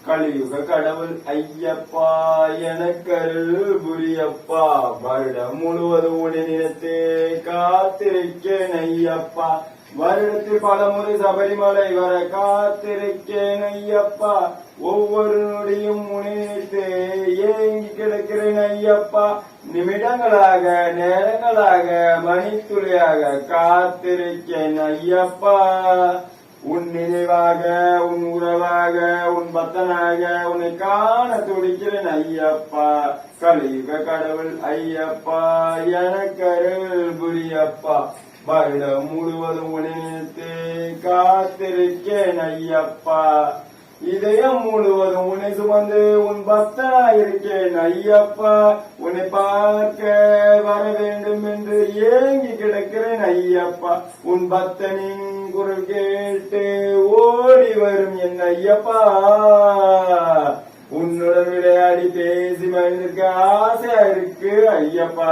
கலியுக கடவுள் ஐயப்பா எனக்கருள் புரியப்பா. வருடம் முழுவதும் உடனிடத்தே காத்திருக்கேன் ஐயப்பா. வருடத்தில் பல முறை சபரிமலை வர காத்திருக்கேன் ஐயப்பா. ஒவ்வொரு நொடியும் முன்னிட்டு ஏங்கி கிடக்கிறேன் ஐயப்பா. நிமிடங்களாக நேரங்களாக மணித்துளியாக காத்திருக்கேன் ஐயப்பா. உன் நினைவாக உன் உறவாக உன் பக்தனாக உன்னை காண துடிக்கிறேன் ஐயப்பா. கலியுக கடவுள் ஐயப்பா எனக்கருள் புரியப்பா. வருடம் முழுவதும் உன்னை காத்திருக்கேன் ஐயப்பா. இதயம் முழுவதும் உன்னை சுமந்து உன் பக்தனாயிருக்கேன் ஐயப்பா. உன்னை பார்க்க வர வேண்டும் என்று ஏங்கி கிடக்கிறேன் ஐயப்பா. உன் பக்தனின் குரல் கேட்டு ஓடி வரும் என் ஐயப்பா. உன்னுடன் விளையாடி பேசி மகிழ்ந்திருக்க ஆசையா இருக்கு ஐயப்பா.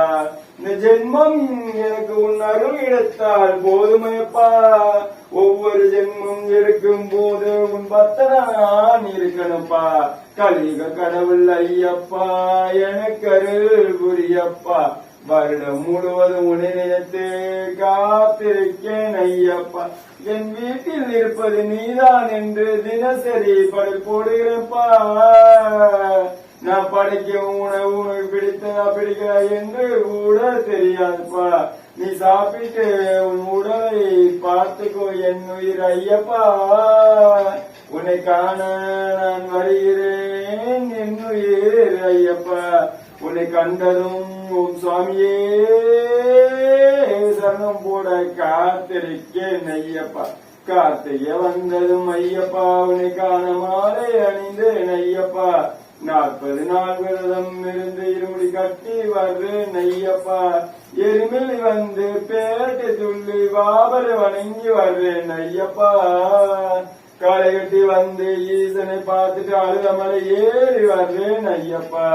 இந்த ஜென்மம் எனக்கு உன் அருள் எடுத்தால் போதுமையப்பா. ஒவ்வொரு ஜென்மம் எடுக்கும் போது உன் பக்தனான் இருக்கணும்ப்பா. கலியுக கடவுள் ஐயப்பா எனக்கு அருள் புரியப்பா. வருடம் முழுவதும் உன்னை நினைத்து காத்திருக்கேன் ஐயப்பா. என் வீட்டில் இருப்பது நீதான் என்று தினசரி படல் போடுகிறேன்ப்பா. நான் படைக்கும் உணவு உனக்கு பிடித்ததா பிடிக்கிறா என்று கூட தெரியாதுப்பா. நீ சாப்பிட்டு உன் உடலை பார்த்துக்கோ என் உயிர் ஐயப்பா. உன்னை காண நான் வருகிறேன் என் உயிர் ஐயப்பா. உன்னை கண்டதும் உன் சுவாமியே சரணம் போட காத்திருக்கேன் ஐயப்பா. கார்த்திகை வந்ததும் ஐயப்பா உன்னை காண மாலை அணிந்தேன் ஐயப்பா. 40 நாள் விரதம் இருந்து இருமுடி கட்டி வர்றேன் ஐயப்பா. எருமில் வந்து பேட்டை துள்ளி வாபர வணங்கி வர்றேன் ஐயப்பா. காலை கட்டி வந்து ஈசனை பார்த்துட்டு அழுதமலை ஏறி வர்றேன் ஐயப்பா.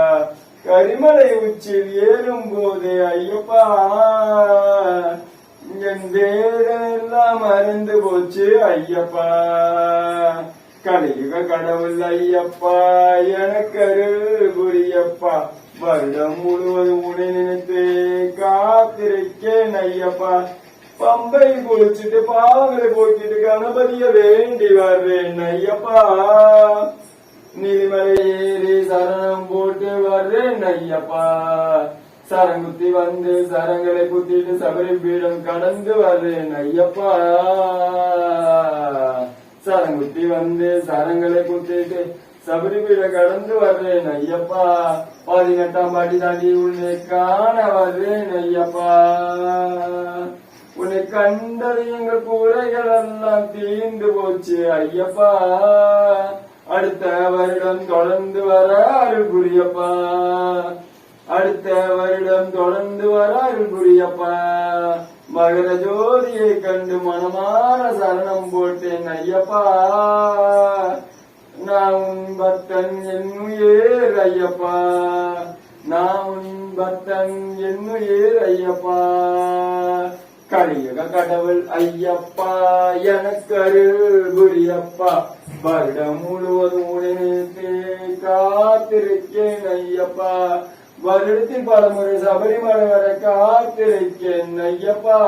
கரிமலை உச்சில் ஏறும் போது ஐயப்பா என் வேதனை எல்லாம் மறந்து போச்சு ஐயப்பா. கலியுக கடவுள் ஐயப்பா எனக்கு அருள் புரியப்பா. வருடம் முழுவதும் உன்னை நினைத்து காத்திருக்கேன் ஐயப்பா. பம்பை குளிச்சுட்டு பாவங்களை போக்கிட்டு கணபதிய வேண்டி வர்றேன் ஐயப்பா. நீதிமலை ஏறி சரணம் போட்டு வர்றேன் ஐயப்பா. சரங்குத்தி வந்து சரங்களை குத்திட்டு சபரி பீடம் கடந்து வர்றேன் ஐயப்பா. சரங்குத்தி வந்து சரங்களை குத்திட்டு சபரி பீடம் கடந்து வர்றேன் ஐயப்பா. 18ஆம் படி தாண்டி உன்னை காண வர்றேன் ஐயப்பா. உன்னை கண்டது எங்கள் கூரைகள் எல்லாம் தீர்ந்து போச்சு ஐயப்பா. அடுத்த வருடம் தொடர்ந்து வர அருள் புரியப்பா. அடுத்த வருடம் தொடர்ந்து வர அருள் புரியப்பா. மகர ஜோதியை கண்டு மனமான சரணம் போட்டேன் ஐயப்பா. நான் உன் பக்தன் என் உயிர் ஐயப்பா. நான் உன் பக்தன் என் உயிர் ஐயப்பா. கலியுக கடவுள் ஐயப்பா எனக்கு அருள் புரியப்பா. வருடம் முழுவதும் உடனே காத்திருக்கேன் ஐயப்பா. வருடத்தில் பல முறை சபரிமலை வர காத்திருக்கேன் ஐயப்பா.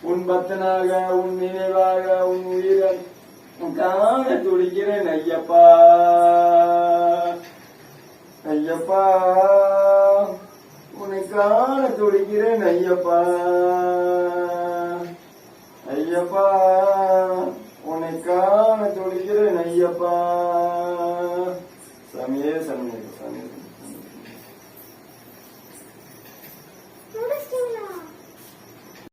உன் பக்தனாக உன் நினைவாக உன் உயிரை காண துடிக்கிறேன் ஐயப்பா. ஐயப்பா உன்னை காண துடிக்கிறேன் ஐயப்பா. ஐயப்பா உன்னை காண துடிக்கிறேன் ஐயப்பா. சமயே சமயே சமயே.